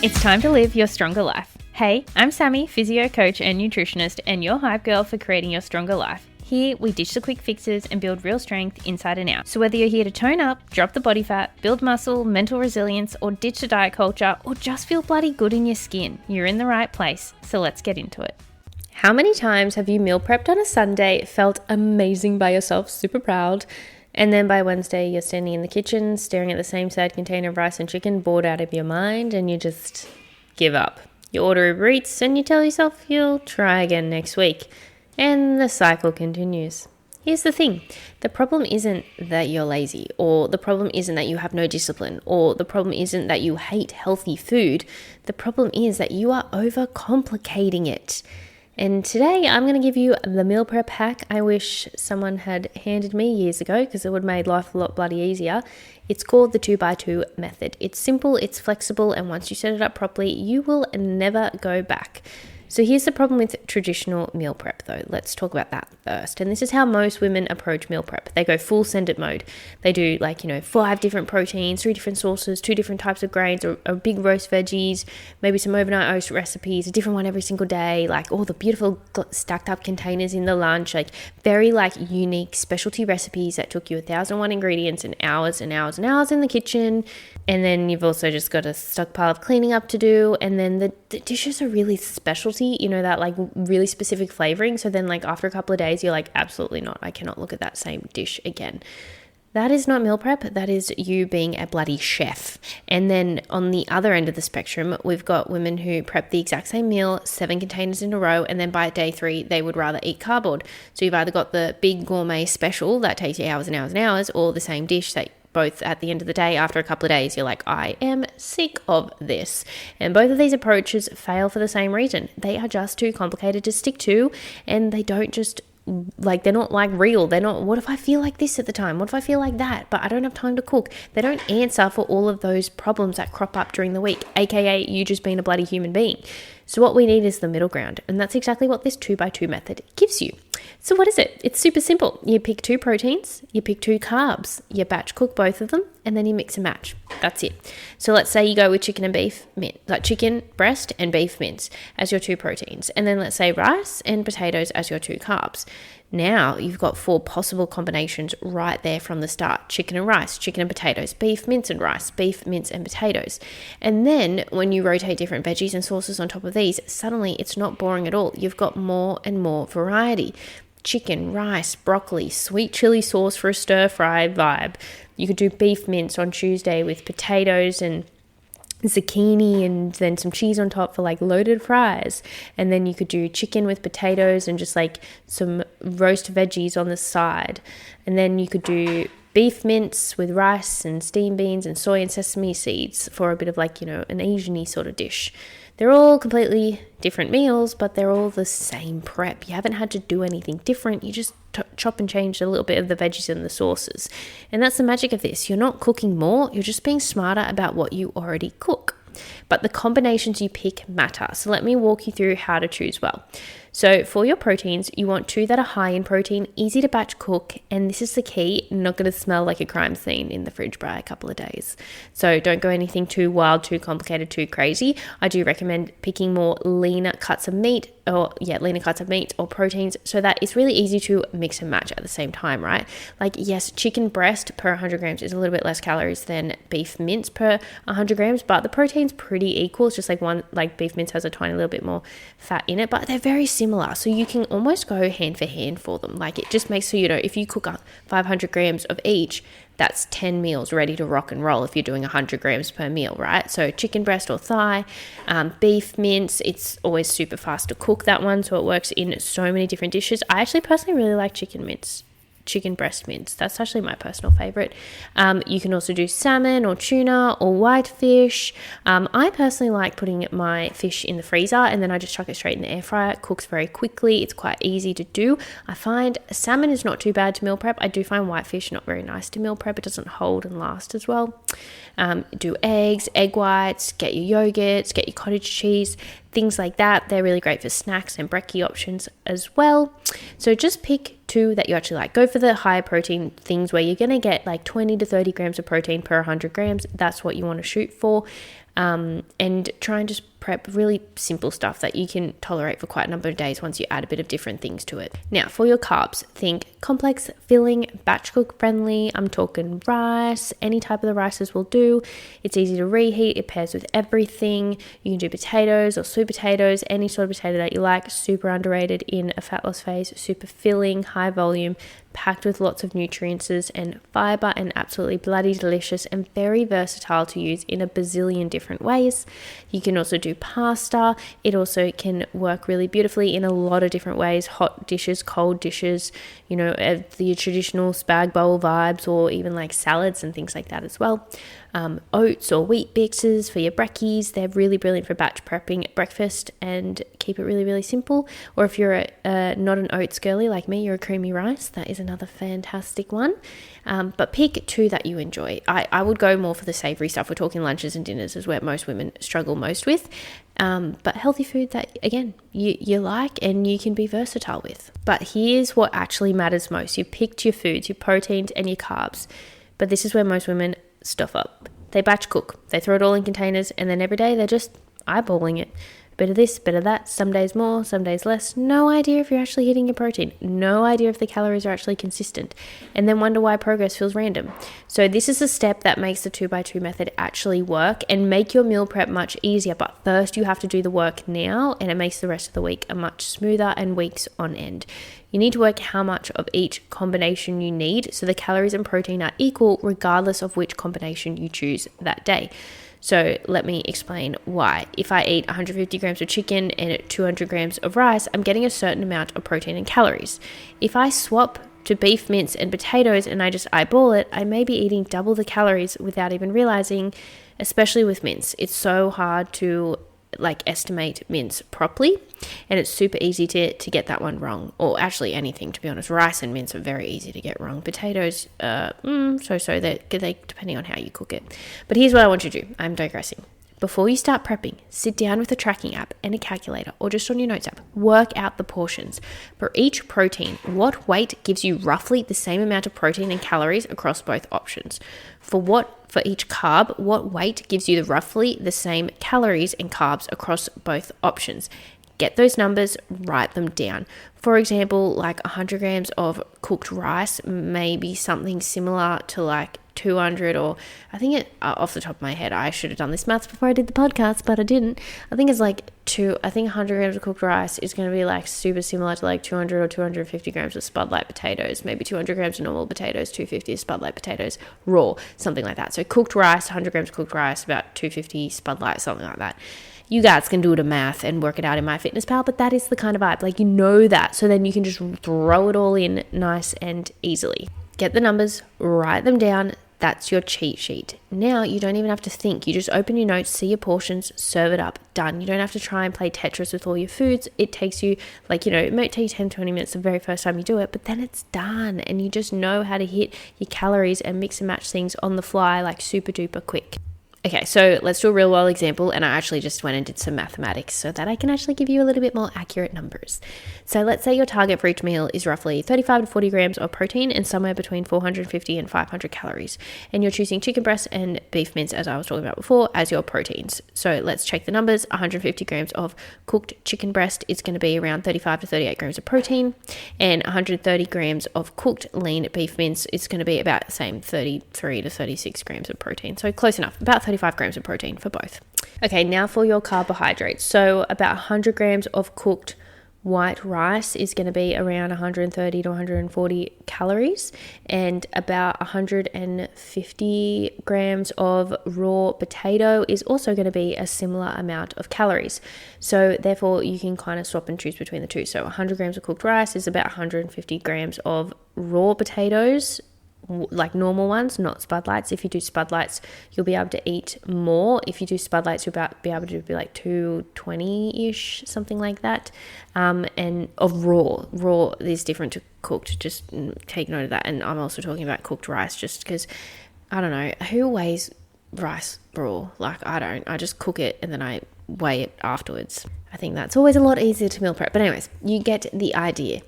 It's time to live your stronger life. Hey, I'm Sammy, physio coach and nutritionist, and your hype girl for creating your stronger life. Here, we ditch the quick fixes and build real strength inside and out. So whether you're here to tone up, drop the body fat, build muscle, mental resilience, or ditch the diet culture, or just feel bloody good in your skin, you're in the right place. So let's get into it. How many times have you meal prepped on a Sunday, felt amazing by yourself, super proud, and then by Wednesday you're standing in the kitchen, staring at the same sad container of rice and chicken, bored out of your mind, and you just give up. You order Uber Eats and you tell yourself you'll try again next week. And the cycle continues. Here's the thing. The problem isn't that you're lazy, or the problem isn't that you have no discipline, or the problem isn't that you hate healthy food. The problem is that you are overcomplicating it. And today I'm going to give you the meal prep hack I wish someone had handed me years ago, because it would have made life a lot bloody easier. It's called the 2x2 method. It's simple, it's flexible, and once you set it up properly, you will never go back. So here's the problem with traditional meal prep though. Let's talk about that first. And this is how most women approach meal prep. They go full send it mode. They do 5 different proteins, 3 different sauces, 2 different types of grains, or big roast veggies, maybe some overnight oats recipes, a different one every single day, like all the beautiful stacked up containers in the lunch, like very unique specialty recipes that took you 1,001 ingredients and hours and hours and hours in the kitchen. And then you've also just got a stockpile of cleaning up to do. And then the dishes are really specialty, that really specific flavoring. So then after a couple of days, you're like, absolutely not. I cannot look at that same dish again. That is not meal prep. That is you being a bloody chef. And then on the other end of the spectrum, we've got women who prep the exact same meal, 7 containers in a row, and then by day 3, they would rather eat cardboard. So you've either got the big gourmet special that takes you hours and hours and hours, or the same dish that both at the end of the day, after a couple of days, you're like, I am sick of this. And both of these approaches fail for the same reason. They are just too complicated to stick to, and they don't just they're not real. They're not, what if I feel like this at the time? What if I feel like that, but I don't have time to cook? They don't answer for all of those problems that crop up during the week, aka you just being a bloody human being. So what we need is the middle ground, and that's exactly what this 2x2 method gives you. So what is it? It's super simple. You pick 2 proteins, you pick 2 carbs, you batch cook both of them, and then you mix and match. That's it. So let's say you go with chicken and beef, chicken breast and beef mince as your 2 proteins, and then let's say rice and potatoes as your 2 carbs. Now you've got 4 possible combinations right there from the start. Chicken and rice, chicken and potatoes, beef mince and rice, beef mince and potatoes. And then when you rotate different veggies and sauces on top of these, suddenly it's not boring at all. You've got more and more variety. Chicken, rice, broccoli, sweet chili sauce for a stir fry vibe. You could do beef mince on Tuesday with potatoes and zucchini and then some cheese on top for loaded fries. And then you could do chicken with potatoes and just some roast veggies on the side. And then you could do beef mince with rice and steamed beans and soy and sesame seeds for a bit of an Asian-y sort of dish. They're all completely different meals, but they're all the same prep. You haven't had to do anything different. You just chop and change a little bit of the veggies and the sauces. And that's the magic of this. You're not cooking more. You're just being smarter about what you already cook. But the combinations you pick matter. So let me walk you through how to choose well. So for your proteins, you want 2 that are high in protein, easy to batch cook, and this is the key, not going to smell like a crime scene in the fridge by a couple of days. So don't go anything too wild, too complicated, too crazy. I do recommend picking more leaner cuts of meat or proteins, so that it's really easy to mix and match at the same time, right? Yes, chicken breast per 100 grams is a little bit less calories than beef mince per 100 grams, but the protein's pretty equal. It's just beef mince has a tiny little bit more fat in it, but they're very similar. So you can almost go hand for hand for them. It just makes so if you cook 500 grams of each, that's 10 meals ready to rock and roll if you're doing 100 grams per meal, right? So chicken breast or thigh, beef mince, it's always super fast to cook, that one, so it works in so many different dishes. I actually personally really like chicken breast mince. That's actually my personal favorite. You can also do salmon or tuna or whitefish. I personally like putting my fish in the freezer and then I just chuck it straight in the air fryer. It cooks very quickly. It's quite easy to do. I find salmon is not too bad to meal prep. I do find whitefish not very nice to meal prep. It doesn't hold and last as well. Do eggs, egg whites, get your yogurts, get your cottage cheese, things like that. They're really great for snacks and brekkie options as well. So just pick 2 that you actually like. Go for the higher protein things where you're going to get 20 to 30 grams of protein per 100 grams. That's what you want to shoot for. and try and just prep really simple stuff that you can tolerate for quite a number of days once you add a bit of different things to it. Now, for your carbs, think complex, filling, batch cook friendly. I'm talking rice. Any type of the rices will do. It's easy to reheat. It pairs with everything. You can do potatoes or sweet potatoes, any sort of potato that you like. Super underrated in a fat loss phase. Super filling, high volume, packed with lots of nutrients and fiber, and absolutely bloody delicious and very versatile to use in a bazillion different ways. You can also do pasta. It also can work really beautifully in a lot of different ways. Hot dishes, cold dishes, the traditional spag bowl vibes, or even like salads and things like that as well. Oats or wheat bixes for your brekkies. They're really brilliant for batch prepping at breakfast and keep it really, really simple. Or if you're not an oats girly like me, you're a creamy rice. That is another fantastic one. But pick two that you enjoy. I would go more for the savory stuff. We're talking lunches and dinners is where most women struggle most with. But healthy food that, again, you like and you can be versatile with. But here's what actually matters most. You picked your foods, your proteins and your carbs. But this is where most women stuff up. They batch cook. They throw it all in containers, and then every day they're just eyeballing it. Bit of this, bit of that, some days more, some days less. No idea if you're actually hitting your protein. No idea if the calories are actually consistent. And then wonder why progress feels random. So this is a step that makes the 2x2 method actually work and make your meal prep much easier. But first you have to do the work now, and it makes the rest of the week a much smoother and weeks on end. You need to work how much of each combination you need so the calories and protein are equal regardless of which combination you choose that day. So let me explain why. If I eat 150 grams of chicken and 200 grams of rice, I'm getting a certain amount of protein and calories. If I swap to beef mince and potatoes and I just eyeball it, I may be eating double the calories without even realizing, especially with mince. It's so hard to estimate mince properly, and it's super easy to get that one wrong, or actually anything, to be honest. Rice and mince are very easy to get wrong. Potatoes, so they depending on how you cook it. But here's what I want you to do. I'm digressing. Before you start prepping, sit down with a tracking app and a calculator, or just on your notes app. Work out the portions. For each protein, what weight gives you roughly the same amount of protein and calories across both options? For each carb, what weight gives you roughly the same calories and carbs across both options? Get those numbers, write them down. For example, 100 grams of cooked rice may be something similar to 200, or I think off the top of my head, I should have done this maths before I did the podcast, but I didn't. I think it's 100 grams of cooked rice is going to be super similar to 200 or 250 grams of Spud Light potatoes, maybe 200 grams of normal potatoes, 250 of Spud Light potatoes, raw, something like that. So cooked rice, 100 grams of cooked rice, about 250 Spud Light, something like that. You guys can do the math and work it out in MyFitnessPal, but that is the kind of vibe. That, so then you can just throw it all in nice and easily. Get the numbers, write them down. That's your cheat sheet. Now you don't even have to think. You just open your notes, see your portions, serve it up, done. You don't have to try and play Tetris with all your foods. It takes you it might take you 10, 20 minutes the very first time you do it, but then it's done and you just know how to hit your calories and mix and match things on the fly super duper quick. Okay, so let's do a real world example, and I actually just went and did some mathematics so that I can actually give you a little bit more accurate numbers. So let's say your target for each meal is roughly 35 to 40 grams of protein and somewhere between 450 and 500 calories, and you're choosing chicken breast and beef mince, as I was talking about before, as your proteins. So let's check the numbers. 150 grams of cooked chicken breast is going to be around 35 to 38 grams of protein, and 130 grams of cooked lean beef mince is going to be about the same, 33 to 36 grams of protein. So close enough, about 35 grams of protein for both. Okay, now for your carbohydrates. So about 100 grams of cooked white rice is going to be around 130 to 140 calories, and about 150 grams of raw potato is also going to be a similar amount of calories. So therefore you can kind of swap and choose between the two. So 100 grams of cooked rice is about 150 grams of raw potatoes, normal ones, not Spud Lights. If you do Spud Lights, you'll be able to eat more. If you do Spud Lights, you'll be able to do 220-ish, something like that. And of raw is different to cooked. Just take note of that. And I'm also talking about cooked rice, just because I don't know who weighs rice raw. I don't. I just cook it and then I weigh it afterwards. I think that's always a lot easier to meal prep. But anyways, you get the idea.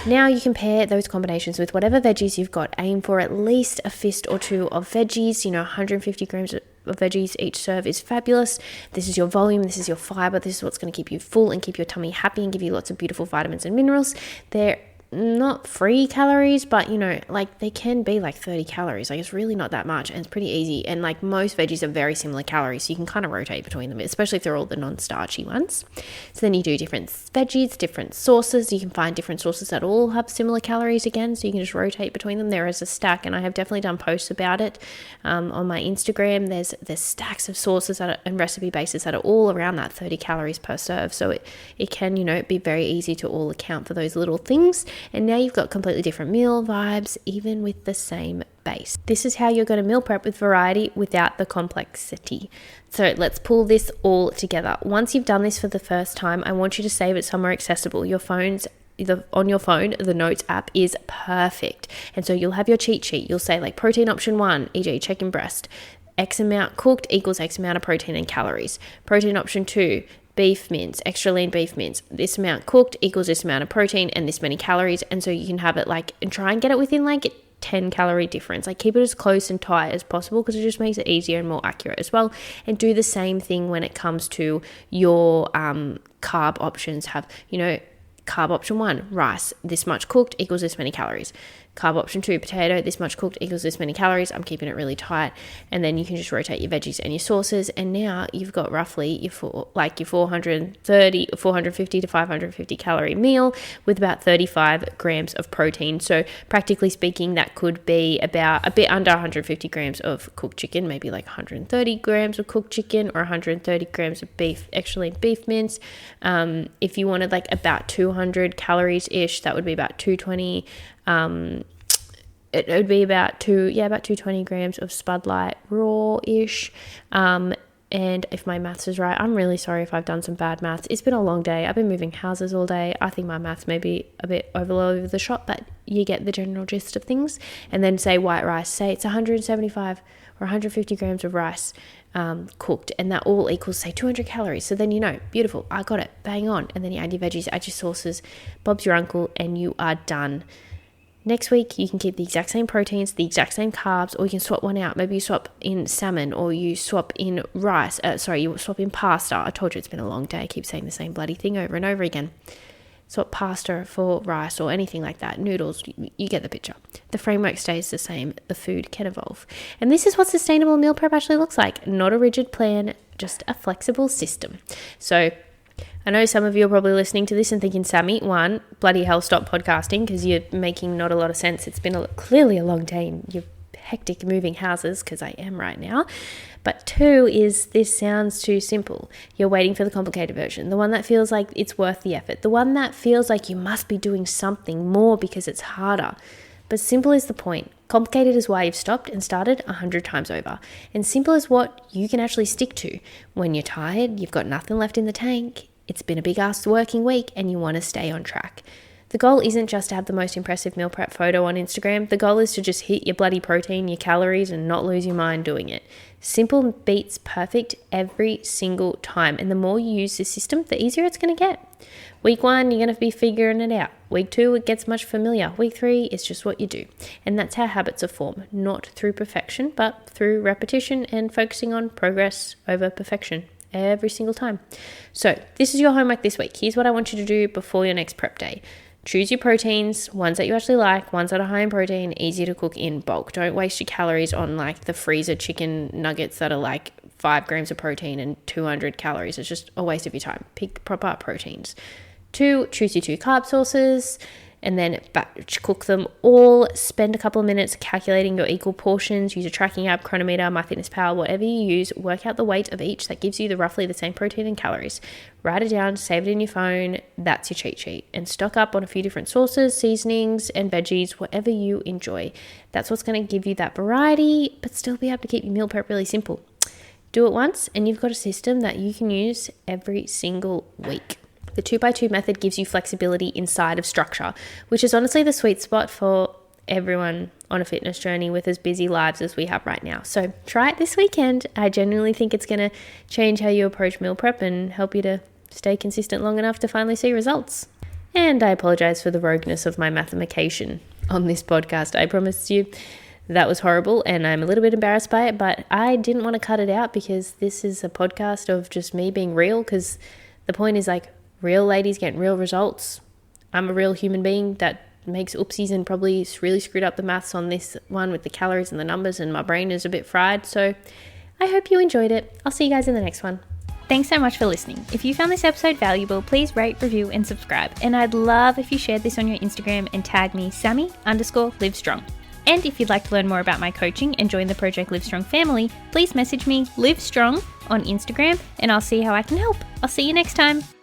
Now you can pair those combinations with whatever veggies you've got. Aim for at least a fist or two of veggies, 150 grams of veggies. Each serve is fabulous. This is your volume. This is your fiber. This is what's going to keep you full and keep your tummy happy and give you lots of beautiful vitamins and minerals. They're not free calories, but like they can be like 30 calories. Like it's really not that much, and it's pretty easy. And like most veggies are very similar calories, so you can kind of rotate between them, especially if they're all the non-starchy ones. So then you do different veggies, different sauces. You can find different sauces that all have similar calories again, so you can just rotate between them. There is a stack, and I have definitely done posts about it on my Instagram. There's stacks of sauces and recipe bases that are all around that 30 calories per serve. So it can be very easy to all account for those little things. And now you've got completely different meal vibes, even with the same base. This is how you're going to meal prep with variety without the complexity. So let's pull this all together. Once you've done this for the first time, I want you to save it somewhere accessible. On your phone, the Notes app is perfect. And so you'll have your cheat sheet. You'll say like protein option 1, e.g. chicken breast, X amount cooked equals X amount of protein and calories. Protein option 2, beef mince, extra lean beef mince, this amount cooked equals this amount of protein and this many calories. And so you can have it and try and get it within 10 calorie difference. Keep it as close and tight as possible, because it just makes it easier and more accurate as well. And do the same thing when it comes to your carb options. Have carb option 1, rice, this much cooked equals this many calories. Carb option 2, potato, this much cooked equals this many calories. I'm keeping it really tight. And then you can just rotate your veggies and your sauces. And now you've got roughly your 450 to 550 calorie meal with about 35 grams of protein. So practically speaking, that could be about a bit under 150 grams of cooked chicken, maybe like 130 grams of cooked chicken or 130 grams of beef, extra lean beef mince. If you wanted about 200 calories ish, that would be about 220. It would be about 220 grams of Spud Light raw-ish. And if my maths is right, I'm really sorry if I've done some bad maths. It's been a long day. I've been moving houses all day. I think my maths may be a bit over the shop, but you get the general gist of things. And then say white rice. Say it's 175 or 150 grams of rice cooked, and that all equals, say, 200 calories. So then beautiful, I got it, bang on. And then you add your veggies, add your sauces, Bob's your uncle, and you are done. Next week, you can keep the exact same proteins, the exact same carbs, or you can swap one out. Maybe you swap in salmon, or you swap in rice. You swap in pasta. I told you it's been a long day. I keep saying the same bloody thing over and over again. Swap pasta for rice or anything like that. Noodles, you get the picture. The framework stays the same. The food can evolve. And this is what sustainable meal prep actually looks like. Not a rigid plan, just a flexible system. So I know some of you are probably listening to this and thinking, Sammy, 1, bloody hell, stop podcasting because you're making not a lot of sense. It's been clearly a long day and you're hectic moving houses, because I am right now. But 2 is, this sounds too simple. You're waiting for the complicated version, the one that feels like it's worth the effort, the one that feels like you must be doing something more because it's harder. But simple is the point. Complicated is why you've stopped and started 100 times over. And simple is what you can actually stick to. When you're tired, you've got nothing left in the tank, it's been a big ass working week, and you want to stay on track. The goal isn't just to have the most impressive meal prep photo on Instagram. The goal is to just hit your bloody protein, your calories, and not lose your mind doing it. Simple beats perfect every single time. And the more you use this system, the easier it's going to get. Week 1, you're going to be figuring it out. Week 2, it gets much familiar. Week 3, it's just what you do. And that's how habits are formed, not through perfection, but through repetition and focusing on progress over perfection every single time. So this is your homework this week. Here's what I want you to do before your next prep day. Choose your proteins, ones that you actually like, ones that are high in protein, easy to cook in bulk. Don't waste your calories on the freezer chicken nuggets that are 5 grams of protein and 200 calories. It's just a waste of your time. Pick proper proteins. 2, choose your 2 carb sources and then batch cook them all. Spend a couple of minutes calculating your equal portions. Use a tracking app, Chronometer, MyFitnessPal, whatever you use. Work out the weight of each. That gives you roughly the same protein and calories. Write it down, save it in your phone. That's your cheat sheet. And stock up on a few different sauces, seasonings, and veggies, whatever you enjoy. That's what's going to give you that variety, but still be able to keep your meal prep really simple. Do it once, and you've got a system that you can use every single week. The 2x2 method gives you flexibility inside of structure, which is honestly the sweet spot for everyone on a fitness journey with as busy lives as we have right now. So try it this weekend. I genuinely think it's going to change how you approach meal prep and help you to stay consistent long enough to finally see results. And I apologize for the rogueness of my mathematication on this podcast. I promise you That was horrible and I'm a little bit embarrassed by it, but I didn't want to cut it out because this is a podcast of just me being real, because the point is like real ladies get real results. I'm a real human being that makes oopsies and probably really screwed up the maths on this one with the calories and the numbers, and my brain is a bit fried. So I hope you enjoyed it. I'll see you guys in the next one. Thanks so much for listening. If you found this episode valuable, please rate, review, and subscribe. And I'd love if you shared this on your Instagram and tag me Sammy_livestrong. And if you'd like to learn more about my coaching and join the Project Livestrong family, please message me Livestrong on Instagram and I'll see how I can help. I'll see you next time.